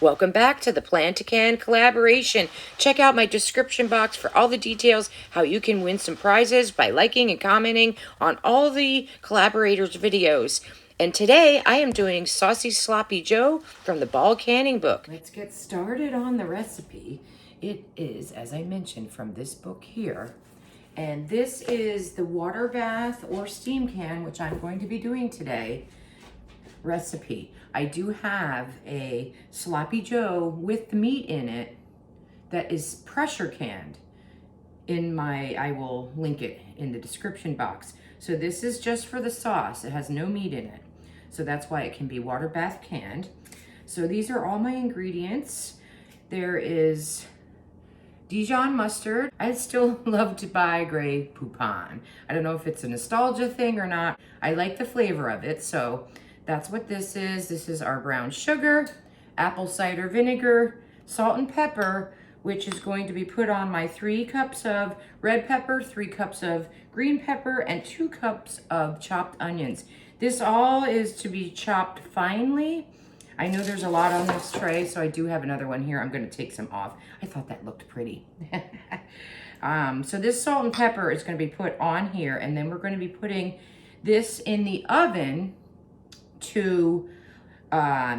Welcome back to the Plan to Can collaboration. Check out my description box for all the details how you can win some prizes by liking and commenting on all the collaborators' videos. And today I am doing Saucy Sloppy Joe from the Ball Canning book. Let's get started on the recipe. It is, as I mentioned, from this book here. And this is the water bath or steam can, which I'm going to be doing today, recipe. I do have a Sloppy Joe with the meat in it that is pressure canned I will link it in the description box. So this is just for the sauce. It has no meat in it. So that's why it can be water bath canned. So these are all my ingredients. There is Dijon mustard. I still love to buy Grey Poupon. I don't know if it's a nostalgia thing or not. I like the flavor of it, so that's what this is. This is our brown sugar, apple cider vinegar, salt and pepper, which is going to be put on my 3 cups of red pepper, 3 cups of green pepper, and 2 cups of chopped onions. This all is to be chopped finely. I know there's a lot on this tray, so I do have another one here. I'm going to take some off. I thought that looked pretty. So this salt and pepper is going to be put on here, and then we're going to be putting this in the oven to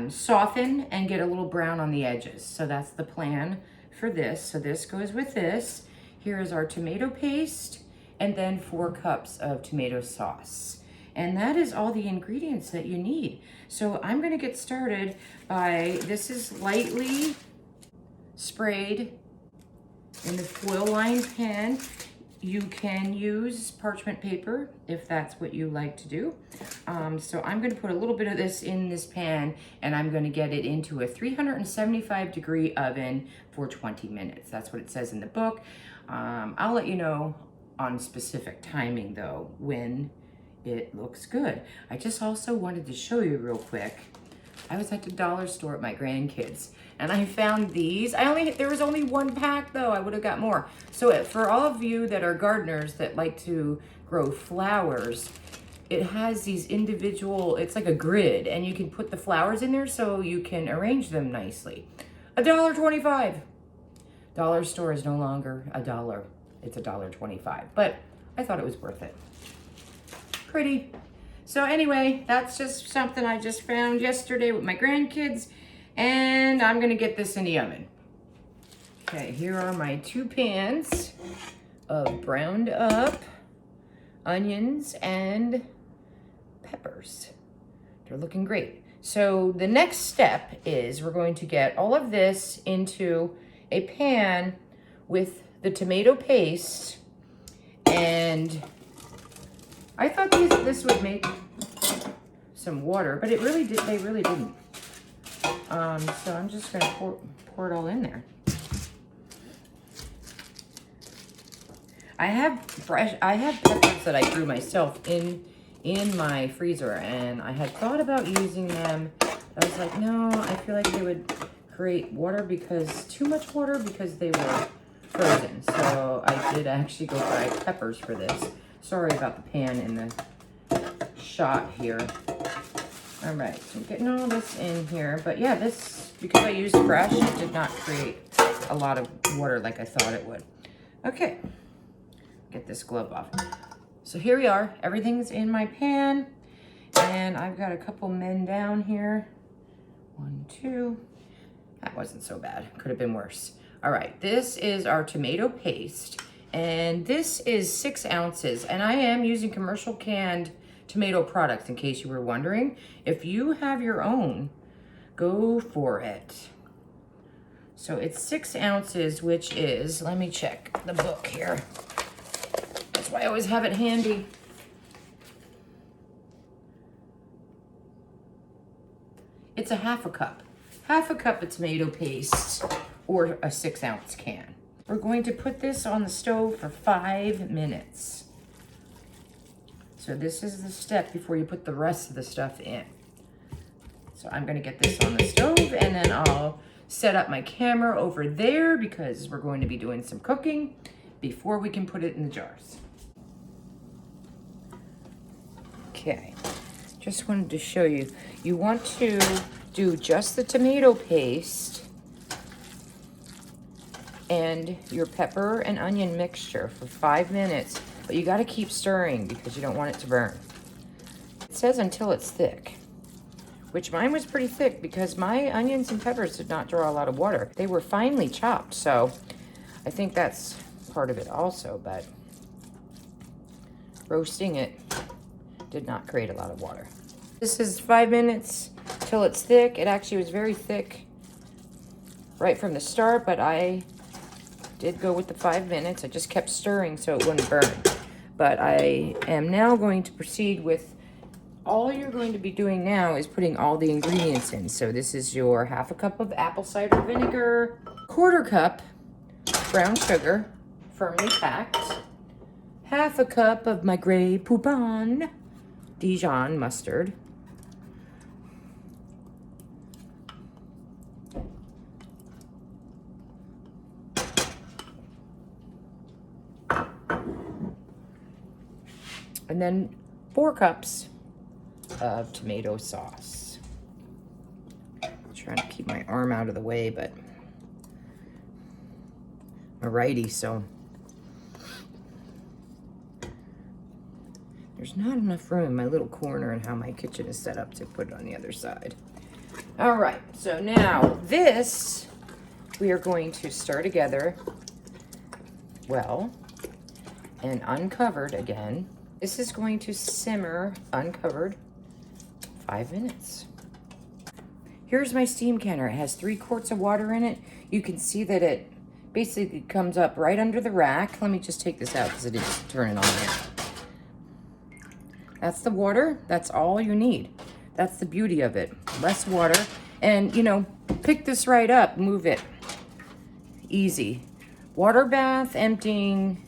soften and get a little brown on the edges. So that's the plan for this. So this goes with this. Here is our tomato paste, and then 4 cups of tomato sauce. And that is all the ingredients that you need. So I'm gonna get started by, this is lightly sprayed in the foil lined pan. You can use parchment paper if that's what you like to do. So I'm gonna put a little bit of this in this pan, and I'm gonna get it into a 375-degree oven for 20 minutes. That's what it says in the book. I'll let you know on specific timing though, when it looks good. I just also wanted to show you real quick. I was at the dollar store at my grandkids, and I found these. There was only 1 pack though. I would have got more. So for all of you that are gardeners that like to grow flowers, it has these individual, it's like a grid, and you can put the flowers in there so you can arrange them nicely. $1.25. Dollar store is no longer $1. It's $1.25, but I thought it was worth it. Pretty. So anyway, that's just something I just found yesterday with my grandkids, and I'm gonna get this in the oven. Okay, here are my 2 pans of browned up onions and peppers. They're looking great. So the next step is we're going to get all of this into a pan with the tomato paste, and I thought this would make some water, but they really didn't. So I'm just gonna pour it all in there. I have peppers that I grew myself in my freezer, and I had thought about using them. I was like, no, I feel like they would create too much water because they were frozen. So I did actually go buy peppers for this. Sorry about the pan in the shot here. All right, so I'm getting all this in here. But yeah, this, because I used fresh, it did not create a lot of water like I thought it would. Okay, get this glove off. So here we are. Everything's in my pan, and I've got a couple men down here. 1, 2. That wasn't so bad. Could have been worse. All right, this is our tomato paste. And this is 6 ounces, and I am using commercial canned tomato products in case you were wondering. If you have your own, go for it. So it's 6 ounces, which is, let me check the book here. That's why I always have it handy. It's a 1/2 cup. 1/2 cup of tomato paste, or a 6-ounce can. We're going to put this on the stove for 5 minutes. So this is the step before you put the rest of the stuff in. So I'm gonna get this on the stove, and then I'll set up my camera over there because we're going to be doing some cooking before we can put it in the jars. Okay, just wanted to show you. You want to do just the tomato paste and your pepper and onion mixture for 5 minutes, but you got to keep stirring because you don't want it to burn. It says until it's thick, which mine was pretty thick because my onions and peppers did not draw a lot of water. They were finely chopped, so I think that's part of it also, but roasting it did not create a lot of water. This is 5 minutes till it's thick. It actually was very thick right from the start, but I did go with the 5 minutes. I just kept stirring so it wouldn't burn. But I am now going to proceed with, all you're going to be doing now is putting all the ingredients in. So this is your 1/2 cup of apple cider vinegar, 1/4 cup brown sugar, firmly packed, 1/2 cup of my Grey Poupon Dijon mustard, and then 4 cups of tomato sauce. I'm trying to keep my arm out of the way, but I'm a righty, so there's not enough room in my little corner and how my kitchen is set up to put it on the other side. All right, so now this we are going to stir together well and uncovered again. This is going to simmer uncovered 5 minutes. Here's my steam canner. It has 3 quarts of water in it. You can see that it basically comes up right under the rack. Let me just take this out because it is turning on here. That's the water. That's all you need. That's the beauty of it. Less water. And, you know, pick this right up, move it. Easy. Water bath, emptying,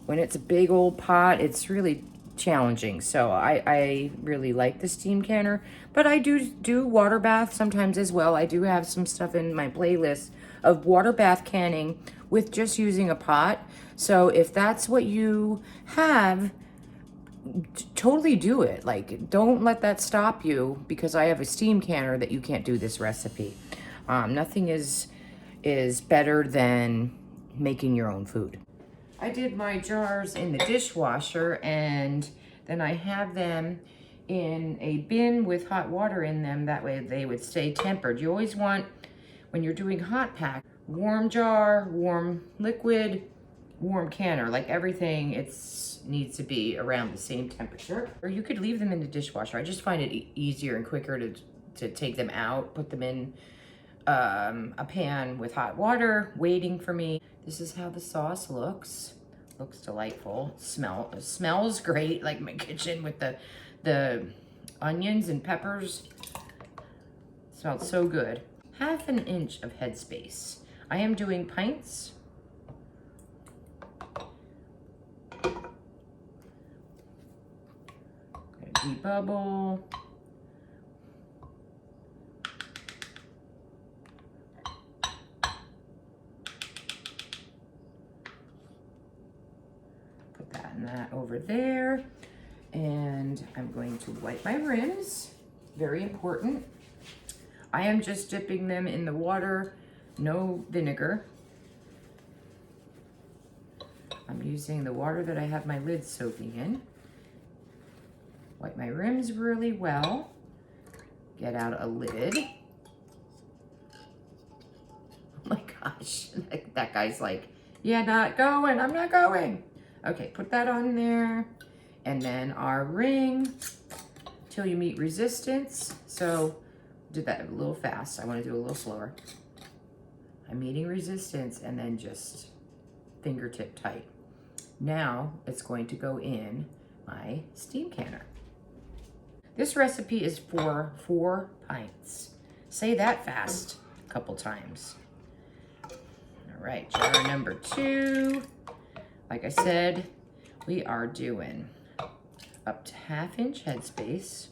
when it's a big old pot, it's really challenging. So I really like the steam canner, but I do water bath sometimes as well. I do have some stuff in my playlist of water bath canning with just using a pot. So if that's what you have, totally do it. Like, don't let that stop you because I have a steam canner that you can't do this recipe. Nothing is better than making your own food. I did my jars in the dishwasher and then I have them in a bin with hot water in them. That way they would stay tempered. You always want, when you're doing hot pack, warm jar, warm liquid, warm canner. Like everything, needs to be around the same temperature. Or you could leave them in the dishwasher. I just find it easier and quicker to take them out, put them in a pan with hot water waiting for me. This is how the sauce looks. Looks delightful. Smells great, like my kitchen with the onions and peppers. Smells so good. 1/2 inch of headspace. I am doing pints. Debubble. Put that and that over there. And I'm going to wipe my rims. Very important. I am just dipping them in the water, no vinegar. I'm using the water that I have my lid soaking in. Wipe my rims really well. Get out a lid. Oh my gosh, that guy's like, yeah, not going, I'm not going. Okay, put that on there. And then our ring, till you meet resistance. So, did that a little fast. I want to do a little slower. I'm meeting resistance and then just fingertip tight. Now, it's going to go in my steam canner. This recipe is for 4 pints. Say that fast a couple times. All right, jar number 2. Like I said, we are doing up to 1/2 inch headspace.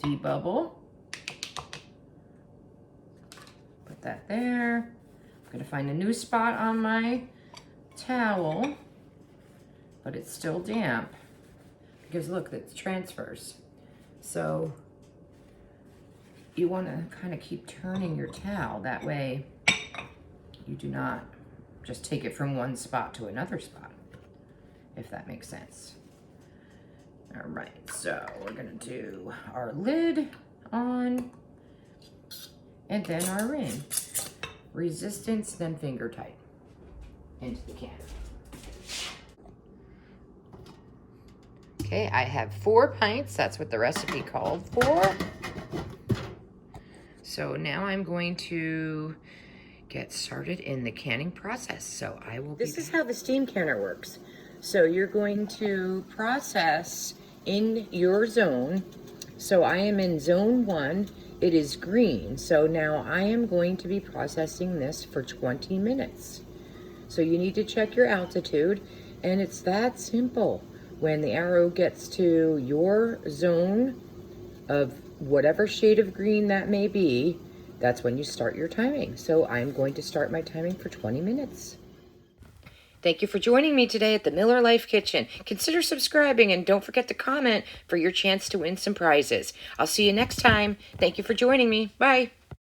Debubble. Put that there. I'm gonna find a new spot on my towel, but it's still damp because look, it transfers. So you want to kind of keep turning your towel. That way you do not just take it from one spot to another spot, if that makes sense. All right, so we're gonna do our lid on and then our ring. Resistance, then finger tight into the can. Okay, I have 4 pints. That's what the recipe called for. So now I'm going to get started in the canning process. So I will This is how the steam canner works. So you're going to process in your zone. So I am in zone 1. It is green. So now I am going to be processing this for 20 minutes. So you need to check your altitude, and it's that simple. When the arrow gets to your zone of whatever shade of green that may be, that's when you start your timing. So I'm going to start my timing for 20 minutes. Thank you for joining me today at the Miller Life Kitchen. Consider subscribing and don't forget to comment for your chance to win some prizes. I'll see you next time. Thank you for joining me. Bye.